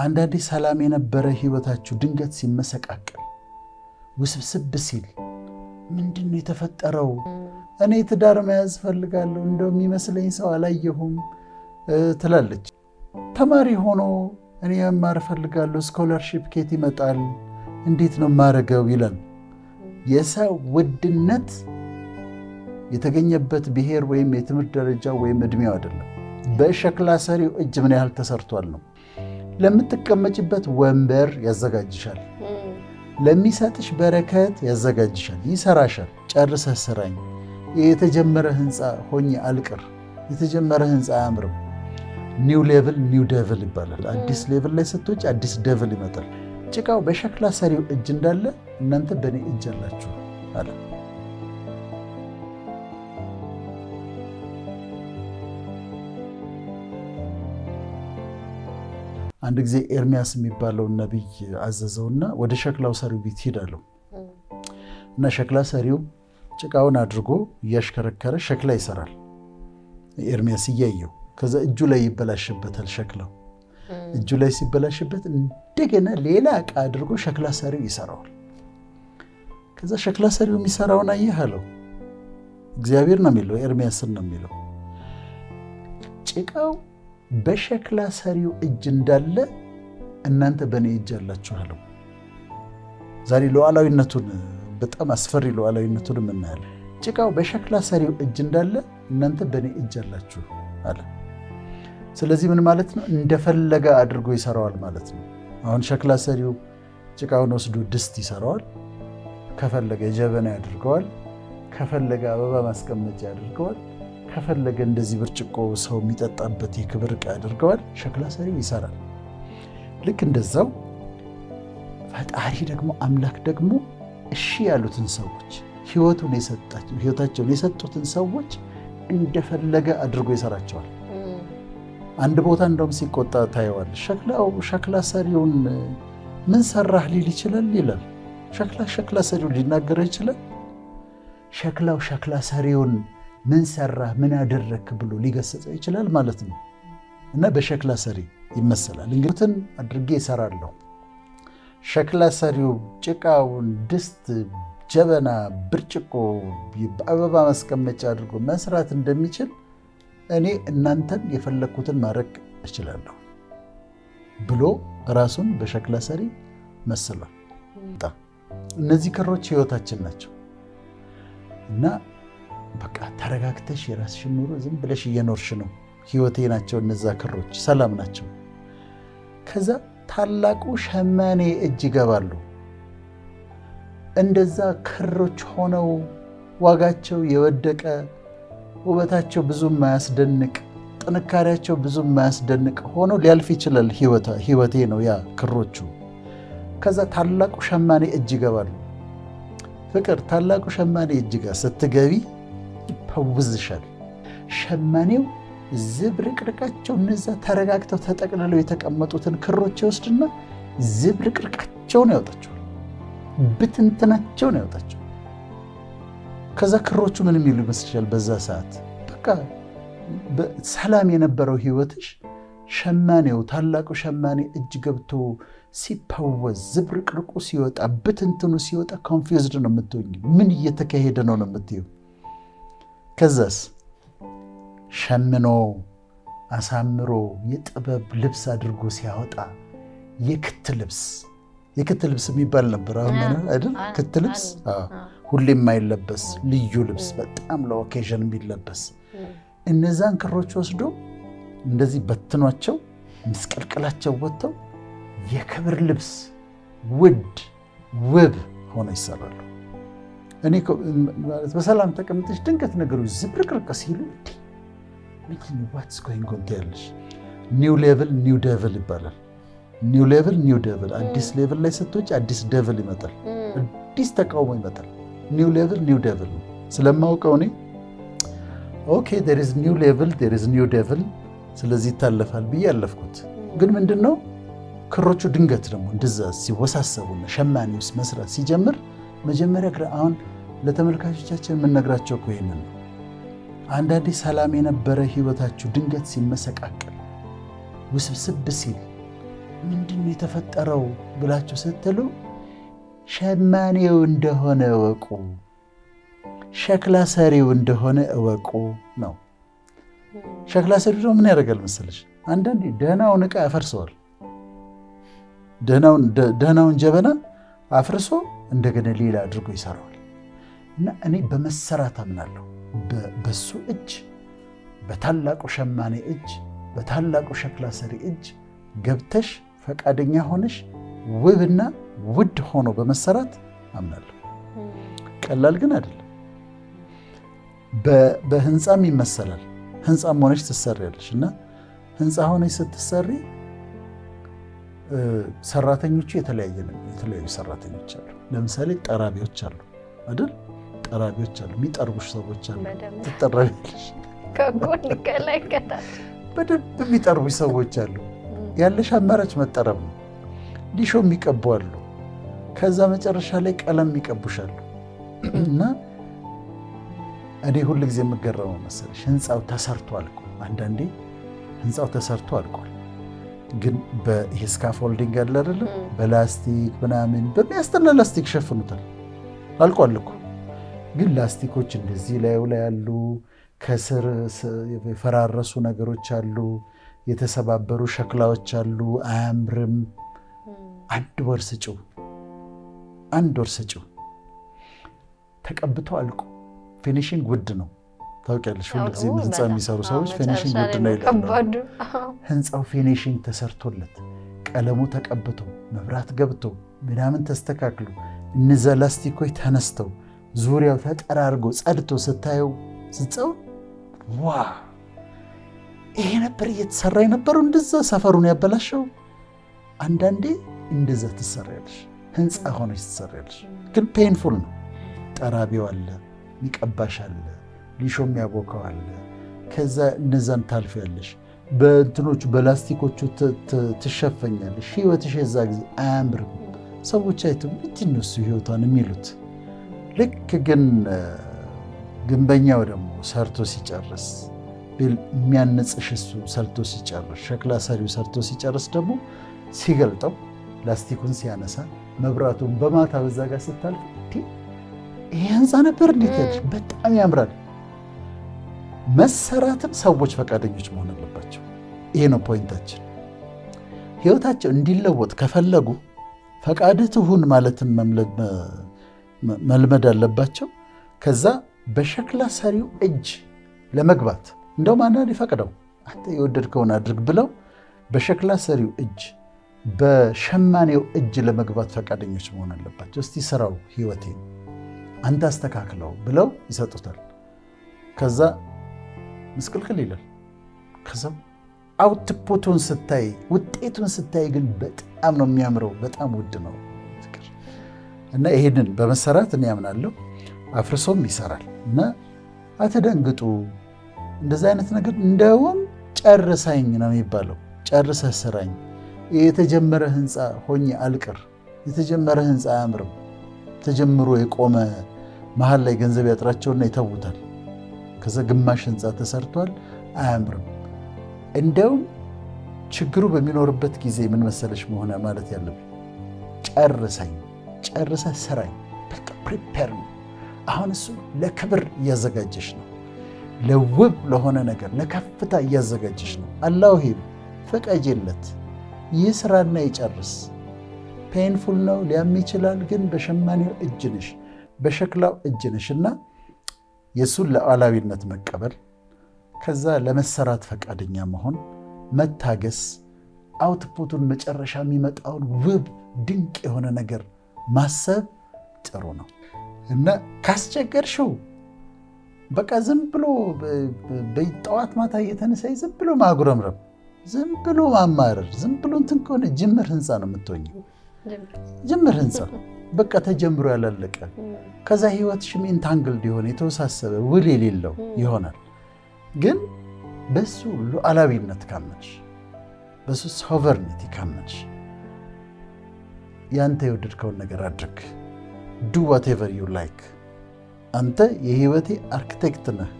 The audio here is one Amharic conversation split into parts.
አንዳንዴ ሰላም የነበረ ህይወታችሁ ድንገት ሲመሰቃቀል ውስብስብ ሲል ምንድነው የተፈጠረው? እኔ ትዳር መያዝ ፈልጋለሁ እንደው የሚመስለኝ ሰው አላየሁም ትላለች። ተማሪ ሆኖ እኔ መማር ፈልጋለሁ ስኮላርሺፕ ከየት ይመጣል? እንዴት ነው ማረገው ይላል። የሰው ውድነት የተገኘበት ብሔር ወይም የትምህርት ደረጃ ወይም እድሜው አይደለም። በሸክላ ሰሪው እጅ ምን ያህል ተሰርቷል ነው። ለምትቀመጭበት ወንበር ያዘጋጅሻል፣ ለሚሰጥሽ በረከት ያዘጋጅሻል፣ ይሰራሻል። ጨርሰህ ስራኝ፣ የተጀመረ ህንፃ ሆኜ አልቅር። የተጀመረ ህንፃ አያምርም። ኒው ሌቭል ኒው ዴቭል ይባላል። አዲስ ሌቭል ላይ ስትወጪ አዲስ ዴቭል ይመጣል። ጭቃው በሸክላ ሰሪው እጅ እንዳለ እናንተ በእኔ እጅ አላችሁ አለ። አንድ ጊዜ ኤርሚያስ የሚባለው ነቢይ አዘዘውና ወደ ሸክላው ሰሪው ቤት ሄዳለሁ እና ሸክላ ሰሪው ጭቃውን አድርጎ እያሽከረከረ ሸክላ ይሰራል። ኤርሚያስ እያየው፣ ከዛ እጁ ላይ ይበላሽበታል። ሸክላው እጁ ላይ ሲበላሽበት እንደገና ሌላ ዕቃ አድርጎ ሸክላ ሰሪው ይሰራዋል። ከዛ ሸክላ ሰሪው የሚሰራውን አየህ አለው። እግዚአብሔር ነው የሚለው፣ ኤርሚያስን ነው የሚለው። ጭቃው በሸክላ ሰሪው እጅ እንዳለ እናንተ በእኔ እጅ አላችሁ አለው። ዛሬ ሉዓላዊነቱን በጣም አስፈሪ ሉዓላዊነቱን እናያለን። ጭቃው በሸክላ ሰሪው እጅ እንዳለ እናንተ በእኔ እጅ አላችሁ አለ። ስለዚህ ምን ማለት ነው? እንደፈለገ አድርጎ ይሰራዋል ማለት ነው። አሁን ሸክላ ሰሪው ጭቃውን ወስዶ ድስት ይሰራዋል፣ ከፈለገ ጀበና ያድርገዋል፣ ከፈለገ አበባ ማስቀመጫ ያድርገዋል፣ ከፈለገ እንደዚህ ብርጭቆ ሰው የሚጠጣበት የክብር ዕቃ ያደርገዋል። ሸክላ ሰሪው ይሰራል። ልክ እንደዛው ፈጣሪ ደግሞ አምላክ ደግሞ እሺ ያሉትን ሰዎች ሕይወታቸውን የሰጡትን ሰዎች እንደፈለገ አድርጎ ይሰራቸዋል። አንድ ቦታ እንደውም ሲቆጣ ታየዋል። ሸክላ ሰሪውን ምን ሰራህ ሊል ይችላል ይላል። ሸክላ ሰሪውን ሊናገረው ይችላል። ሸክላ ሰሪውን ምን ሰራህ ምን አደረክ ብሎ ሊገሰጸው ይችላል ማለት ነው። እና በሸክላ ሰሪ ይመሰላል። እንግዲህ አድርጌ ይሰራለሁ። ሸክላ ሰሪው ጭቃውን ድስት፣ ጀበና፣ ብርጭቆ፣ አበባ ማስቀመጫ አድርጎ መስራት እንደሚችል እኔ እናንተን የፈለኩትን ማድረግ እችላለሁ ብሎ ራሱን በሸክላ ሰሪ መስሏል። እነዚህ ክሮች ህይወታችን ናቸው እና በቃ ተረጋግተሽ የራስሽን ኑሮ ዝም ብለሽ እየኖርሽ ነው። ህይወቴ ናቸው እነዛ ክሮች፣ ሰላም ናቸው። ከዛ ታላቁ ሸማኔ እጅ ይገባሉ። እንደዛ ክሮች ሆነው ዋጋቸው የወደቀ ውበታቸው ብዙም ማያስደንቅ ጥንካሬያቸው ብዙም ማያስደንቅ ሆኖ ሊያልፍ ይችላል። ህይወቴ ነው ያ ክሮቹ። ከዛ ታላቁ ሸማኔ እጅ ይገባሉ። ፍቅር ታላቁ ሸማኔ እጅ ጋር ስትገቢ ይፈውዝሻል። ሸማኔው ዝብርቅርቃቸው እነዛ ተረጋግተው ተጠቅልለው የተቀመጡትን ክሮች ይወስድና ዝብርቅርቃቸውን ያወጣቸዋል፣ ብትንትናቸውን ያወጣቸዋል። ከዛ ክሮቹ ምን የሚሉ ይመስልሻል? በዛ ሰዓት በቃ ሰላም የነበረው ህይወትሽ ሸማኔው ታላቁ ሸማኔ እጅ ገብቶ ሲፈወዝ ዝብርቅርቁ ሲወጣ ብትንትኑ ሲወጣ ኮንፊውዝድ ነው የምትሆኝ። ምን እየተካሄደ ነው የምትይው። ከዛስ ሸምኖ አሳምሮ የጥበብ ልብስ አድርጎ ሲያወጣ የክት ልብስ የሚባል ነበር። አሁን አይደል ክት ልብስ ሁሌ የማይለበስ ልዩ ልብስ፣ በጣም ለኦኬዥን የሚለበስ። እነዛን ክሮች ወስዶ እንደዚህ በትኗቸው ምስቅልቅላቸው ወጥተው የክብር ልብስ ውብ ሆኖ ይሰራሉ። እኔ ማለት በሰላም ተቀምጠሽ ድንገት ነገሮች ዝብርቅርቅ ሲሉ ዋትስ ጎይንግ ኦን ትያለሽ። ኒው ሌቭል ኒው ዴቭል ይባላል። ኒው ሌቭል ኒው ዴቭል፣ አዲስ ሌቭል ላይ ስትወጪ አዲስ ዴቭል ይመጣል፣ አዲስ ተቃውሞ ይመጣል። ኒው ሌቭል ኒው ዴቭል ስለማውቀው እኔ ኦኬ there is new level there is new devil ስለዚህ ይታለፋል ብዬ ያለፍኩት። ግን ምንድነው ክሮቹ ድንገት ደግሞ እንደዛ ሲወሳሰቡና ሸማኔውስ መስራት ሲጀምር መጀመሪያ አሁን ለተመልካቾቻችን የምንነግራቸው እኮ ይሄንን ነው። አንዳንዴ ሰላም የነበረ ህይወታችሁ ድንገት ሲመሰቃቀል ውስብስብ ሲል ምንድን ነው የተፈጠረው ብላችሁ ስትሉ ሸማኔው እንደሆነ እወቁ፣ ሸክላ ሰሪው እንደሆነ እወቁ ነው። ሸክላ ሰሪው ደግሞ ምን ያደርጋል መሰለሽ? አንዳንዴ ደህናውን ዕቃ ያፈርሰዋል። ደህናውን ጀበና አፍርሶ እንደገና ሌላ አድርጎ ይሰራዋል። እና እኔ በመሰራት አምናለሁ። በሱ እጅ፣ በታላቁ ሸማኔ እጅ፣ በታላቁ ሸክላ ሰሪ እጅ ገብተሽ ፈቃደኛ ሆነሽ ውብና ውድ ሆኖ በመሰራት አምናለሁ። ቀላል ግን አይደለም። በህንፃም ይመሰላል። ህንፃም ሆነሽ ትሰሪያለሽ እና ህንፃ ሆነሽ ስትሰሪ ሰራተኞቹ የተለያዩ ሰራተኞች አሉ። ለምሳሌ ጠራቢዎች አሉ አይደል? ጠራቢዎች አሉ፣ የሚጠርቡሽ ሰዎች አሉ። ትጠራቢያለሽ። ከጎን ከላይ ከታች በደንብ የሚጠርቡሽ ሰዎች አሉ። ያለሽ አማራጭ መጠረብ ነው። ሊሾ የሚቀቡ አሉ። ከዛ መጨረሻ ላይ ቀለም የሚቀቡሻሉ። እና እኔ ሁል ጊዜ የምገረመው መሰለሽ ህንፃው ተሰርቶ አልቆ፣ አንዳንዴ ህንፃው ተሰርቶ አልቋል፣ ግን ይሄ ስካፎልዲንግ አለ አይደለም፣ በላስቲክ ምናምን በሚያስጠላ ላስቲክ ሸፍኑታል። አልቋል እኮ ግን ላስቲኮች እንደዚህ ላዩ ላይ ያሉ፣ ከስር የፈራረሱ ነገሮች አሉ፣ የተሰባበሩ ሸክላዎች አሉ። አያምርም። አንድ ወር ስጪው ተቀብቶ አልቆ። ፊኒሽንግ ውድ ነው ታውቂያለሽ። ሁልጊዜ ህንፃ የሚሰሩ ሰዎች ፊኒሽንግ ውድ ነው ይላሉ። ህንፃው ፊኒሽንግ ተሰርቶለት ቀለሙ ተቀብቶ መብራት ገብቶ ምናምን ተስተካክሎ እነዛ ላስቲኮች ተነስተው ዙሪያው ተጠራርጎ ጸድቶ ስታየው ስትጸው ዋ ይሄ ነበር እየተሰራ የነበረው። እንደዛ ሰፈሩን ያበላሸው። አንዳንዴ እንደዛ ትሰሪያለሽ፣ ህንፃ ሆነሽ ትሰሪያለሽ። ግን ፔንፉል ነው። ጠራቢው አለ፣ ሚቀባሽ አለ፣ ሊሾ የሚያቦካው አለ። ከዛ እነዛን ታልፊያለሽ። በእንትኖቹ በላስቲኮቹ ትሸፈኛለሽ። ህይወትሽ የዛ ጊዜ አያምርም። ሰዎች አይተው ምንድን ነው እሱ ህይወቷን የሚሉት። ልክ ግን ግንበኛው ደግሞ ሰርቶ ሲጨርስ የሚያነጽሽ እሱ ሰርቶ ሲጨርስ፣ ሸክላ ሰሪው ሰርቶ ሲጨርስ ደግሞ ሲገልጠው ላስቲኩን ሲያነሳ መብራቱን በማታ በዛ ጋር ስታልፍ ይሄ ህንፃ ነበር እንዴት ያለሽ በጣም ያምራል። መሰራትም ሰዎች ፈቃደኞች መሆን አለባቸው። ይሄ ነው ፖይንታችን። ህይወታቸው እንዲለወጥ ከፈለጉ ፈቃድህ ትሁን ማለትን መልመድ አለባቸው። ከዛ በሸክላ ሰሪው እጅ ለመግባት እንደውም አንዳንድ ፈቅደው አንተ የወደድከውን አድርግ ብለው በሸክላ ሰሪው እጅ በሸማኔው እጅ ለመግባት ፈቃደኞች መሆን አለባቸው። እስቲ ስራው ህይወቴ አንተ አስተካክለው ብለው ይሰጡታል። ከዛ ምስቅልቅል ይላል። ከዛ አውትፑቱን ስታይ፣ ውጤቱን ስታይ ግን በጣም ነው የሚያምረው። በጣም ውድ ነው ፍቅር። እና ይሄንን በመሰራት እኔ ያምናለሁ። አፍርሶም ይሰራል። እና አትደንግጡ። እንደዚህ አይነት ነገር እንደውም ጨርሳኝ ነው የሚባለው። ጨርሰህ ስራኝ። የተጀመረ ህንፃ ሆኜ አልቅር። የተጀመረ ህንፃ አያምርም። ተጀምሮ የቆመ መሀል ላይ ገንዘብ ያጥራቸውና ይተውታል። ከዛ ግማሽ ህንፃ ተሰርቷል፣ አያምርም። እንደውም ችግሩ በሚኖርበት ጊዜ ምን መሰለሽ መሆን ማለት ያለብን፣ ጨርሰኝ፣ ጨርሰህ ስራኝ። በቃ ፕሪፔር ነው። አሁን እሱ ለክብር እያዘጋጀሽ ነው። ለውብ ለሆነ ነገር ለከፍታ እያዘጋጀሽ ነው። አላሂም ፈቃጅለት ይስራና ይጨርስ። ፔንፉል ነው፣ ሊያም ይችላል። ግን በሸማኔው እጅ ነሽ፣ በሸክላው እጅ ነሽ እና የእሱን ሉዓላዊነት መቀበል፣ ከዛ ለመሰራት ፈቃደኛ መሆን፣ መታገስ፣ አውትፑቱን መጨረሻ የሚመጣውን ውብ ድንቅ የሆነ ነገር ማሰብ ጥሩ ነው እና ካስቸገርሽው በቃ ዝም ብሎ በጠዋት ማታ እየተነሳይ ዝም ብሎ ማጉረምረም፣ ዝም ብሎ ማማረር፣ ዝም ብሎ እንትን ከሆነ ጅምር ህንፃ ነው የምትሆኝው። ጅምር ህንፃ በቃ ተጀምሮ ያላለቀ። ከዛ ህይወትሽም ኢንታንግልድ የሆነ የተወሳሰበ ውል የሌለው ይሆናል። ግን በሱ ሉዓላዊነት ካመንሽ፣ በሱ ሶቨርኒቲ ካመንሽ፣ ያንተ የወደድከውን ነገር አድርግ። ዱ ዋቴቨር ዩ ላይክ። አንተ የህይወቴ አርክቴክት ነህ።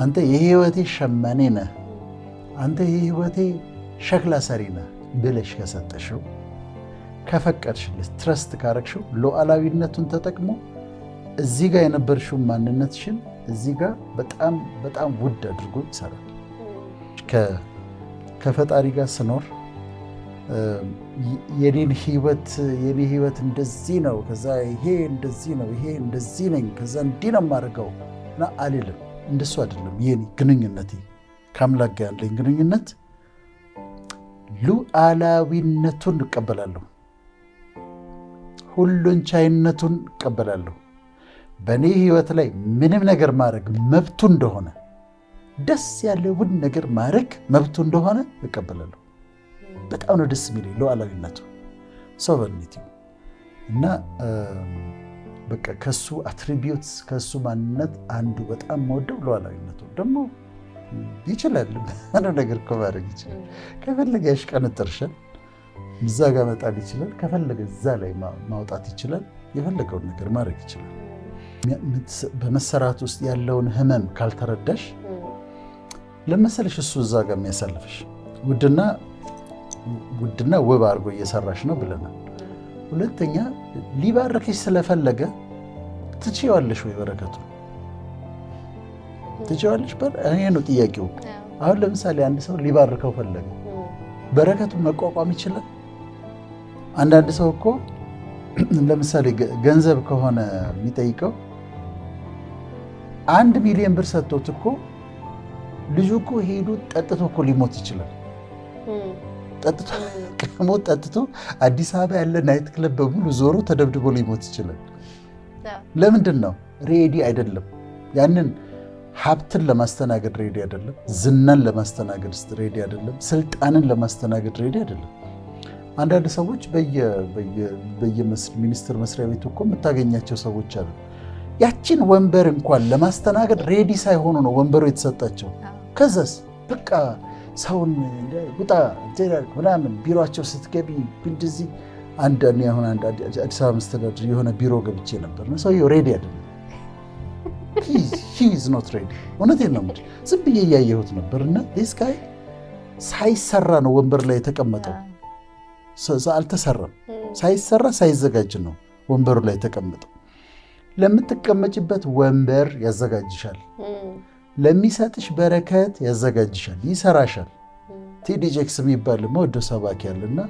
አንተ የህይወቴ ሸማኔ ነህ። አንተ የህይወቴ ሸክላ ሰሪ ነህ። ብለሽ ከሰጠሽው ከፈቀድሽለት ትረስት ካረግሽው ሉዓላዊነቱን ተጠቅሞ እዚህ ጋር የነበርሽው ማንነትሽን እዚህ ጋር በጣም በጣም ውድ አድርጎ ይሰራል። ከፈጣሪ ጋር ስኖር የኔ ህይወት እንደዚህ ነው፣ ከዛ ይሄ እንደዚህ ነው፣ ይሄ እንደዚህ ነኝ፣ ከዛ እንዲህ ነው የማደርገው እና አልልም። እንደሱ አይደለም የኔ ግንኙነቴ ከአምላክ ጋር ያለኝ ግንኙነት። ሉዓላዊነቱን እቀበላለሁ፣ ሁሉን ቻይነቱን እቀበላለሁ። በእኔ ህይወት ላይ ምንም ነገር ማድረግ መብቱ እንደሆነ፣ ደስ ያለውን ነገር ማድረግ መብቱ እንደሆነ እቀበላለሁ። በጣም ነው ደስ የሚለኝ ሉዓላዊነቱ፣ ሶቨርኒቲ እና በቃ ከሱ አትሪቢዩትስ ከሱ ማንነት አንዱ በጣም መወደው ሉዓላዊነቱ። ደግሞ ይችላል ምንም ነገር እኮ ማድረግ ይችላል። ከፈለገ ያሽቀነጥርሻል፣ እዛ ጋር መጣል ይችላል። ከፈለገ እዛ ላይ ማውጣት ይችላል። የፈለገውን ነገር ማድረግ ይችላል። በመሰራት ውስጥ ያለውን ህመም ካልተረዳሽ ለመሰለሽ እሱ እዛ ጋር የሚያሳልፍሽ ውድና ውብ አድርጎ እየሰራሽ ነው ብለናል። ሁለተኛ ሊባርክሽ ስለፈለገ ትችይዋለሽ ወይ? በረከቱ ትችይዋለሽ? ይሄ ነው ጥያቄው። አሁን ለምሳሌ አንድ ሰው ሊባርከው ፈለገ፣ በረከቱን መቋቋም ይችላል? አንዳንድ ሰው እኮ ለምሳሌ ገንዘብ ከሆነ የሚጠይቀው 1 ሚሊዮን ብር ሰጥቶት እኮ ልጁ እኮ ሄዱ ጠጥቶ እኮ ሊሞት ይችላል። ጠጥቶ አዲስ አበባ ያለ ናይት ክለብ በሙሉ ዞሮ ተደብድቦ ሊሞት ይችላል። ለምንድን ነው? ሬዲ አይደለም። ያንን ሀብትን ለማስተናገድ ሬዲ አይደለም። ዝናን ለማስተናገድ ሬዲ አይደለም። ስልጣንን ለማስተናገድ ሬዲ አይደለም። አንዳንድ ሰዎች በየሚኒስቴር መስሪያ ቤቱ እኮ የምታገኛቸው ሰዎች አሉ። ያችን ወንበር እንኳን ለማስተናገድ ሬዲ ሳይሆኑ ነው ወንበሩ የተሰጣቸው። ከዛስ በቃ ሰውን ውጣ ምናምን ቢሮቸው ስትገቢ እንደዚህ አሁን አዲስ አበባ መስተዳድር የሆነ ቢሮ ገብቼ ነበር። ሰውየው ሬዲ አይደለም። ሂዝ ኖት ሬዲ። እውነቴን ነው የምልሽ። ዝም ብዬ እያየሁት ነበር እና ዲስ ጋይ ሳይሰራ ነው ወንበር ላይ የተቀመጠው። አልተሰራም። ሳይሰራ ሳይዘጋጅ ነው ወንበሩ ላይ የተቀመጠው። ለምትቀመጭበት ወንበር ያዘጋጅሻል፣ ለሚሰጥሽ በረከት ያዘጋጅሻል፣ ይሰራሻል። ቴዲ ጄክስ የሚባል ወደ ሰባኪ ያለና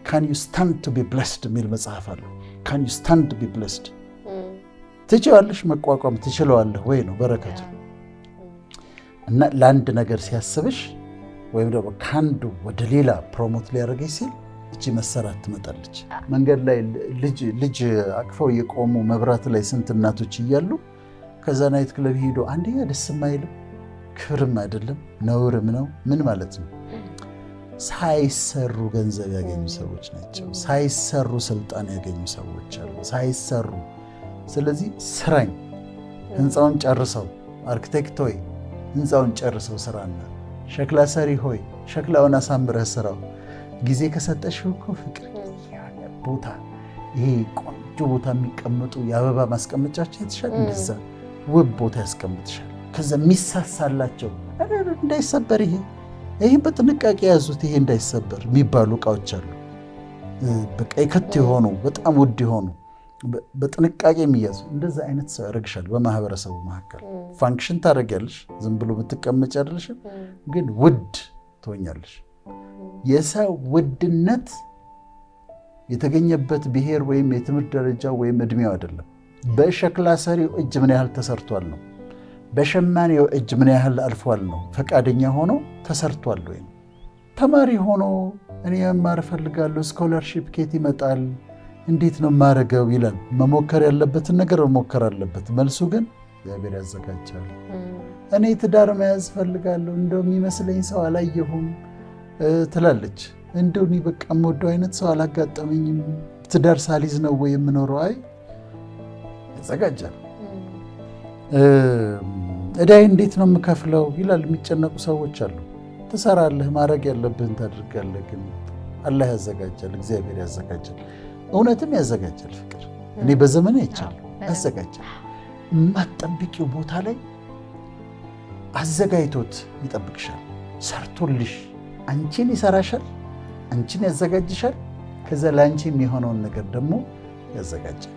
ካን ዩ ስታንድ ቱ ቢ ብለስድ የሚል መጽሐፍ አለ። ካን ዩ ስታንድ ቱ ቢ ብለስድ፣ ትችላለሽ፣ መቋቋም ትችለዋለህ ወይ ነው በረከቱ። እና ለአንድ ነገር ሲያስብሽ ወይም ደግሞ ከአንዱ ወደ ሌላ ፕሮሞት ሊያደርገች ሲል እቺ መሰራት ትመጣለች። መንገድ ላይ ልጅ አቅፈው የቆሙ መብራት ላይ ስንት እናቶች እያሉ ከዛ ናይት ክለብ ሄዶ አንደኛ ደስ የማይልም ክብርም አይደለም ነውርም ነው። ምን ማለት ነው? ሳይሰሩ ገንዘብ ያገኙ ሰዎች ናቸው። ሳይሰሩ ስልጣን ያገኙ ሰዎች አሉ። ሳይሰሩ። ስለዚህ ስራኝ፣ ህንፃውን ጨርሰው፣ አርክቴክት ሆይ ህንፃውን ጨርሰው ስራና፣ ሸክላ ሰሪ ሆይ ሸክላውን አሳምረህ ስራው። ጊዜ ከሰጠሽው እኮ ፍቅር ቦታ፣ ይሄ ቆንጆ ቦታ የሚቀመጡ የአበባ ማስቀመጫቸው የተሻለ እንደዛ ውብ ቦታ ያስቀምጥሻል። ከዛ የሚሳሳላቸው እንዳይሰበር ይሄ በጥንቃቄ ያዙት፣ ይሄ እንዳይሰበር የሚባሉ እቃዎች አሉ። በቃ የከት የሆኑ በጣም ውድ የሆኑ በጥንቃቄ የሚያዙ እንደዛ አይነት ሰው ያደርግሻል። በማህበረሰቡ መካከል ፋንክሽን ታደርጊያለሽ። ዝም ብሎ ብትቀመጭ አይደለሽም፣ ግን ውድ ትሆኛለሽ። የሰው ውድነት የተገኘበት ብሔር ወይም የትምህርት ደረጃ ወይም እድሜው አይደለም። በሸክላ ሰሪው እጅ ምን ያህል ተሰርቷል ነው። በሸማኔው እጅ ምን ያህል አልፏል ነው። ፈቃደኛ ሆኖ ተሰርቷል ወይም ተማሪ ሆኖ እኔ መማር እፈልጋለሁ፣ ስኮላርሺፕ ኬት ይመጣል፣ እንዴት ነው የማደርገው ይላል። መሞከር ያለበትን ነገር መሞከር አለበት። መልሱ ግን እግዚአብሔር ያዘጋጃል። እኔ ትዳር መያዝ እፈልጋለሁ፣ እንደው የሚመስለኝ ሰው አላየሁም ትላለች። እንደው እኔ በቃ የምወደው አይነት ሰው አላጋጠመኝም፣ ትዳር ሳሊዝ ነው ወይ የምኖረው? አይ ያዘጋጃል። እዳይ እንዴት ነው የምከፍለው ይላል። የሚጨነቁ ሰዎች አሉ። ትሰራለህ፣ ማድረግ ያለብህን ታድርጋለህ። ግን አላህ ያዘጋጃል፣ እግዚአብሔር ያዘጋጃል። እውነትም ያዘጋጃል። ፍቅር እኔ በዘመን አይቻለሁ። ያዘጋጃል። የማትጠብቂው ቦታ ላይ አዘጋጅቶት ይጠብቅሻል። ሰርቶልሽ አንቺን ይሰራሻል። አንቺን ያዘጋጅሻል። ከዛ ለአንቺ የሚሆነውን ነገር ደግሞ ያዘጋጃል።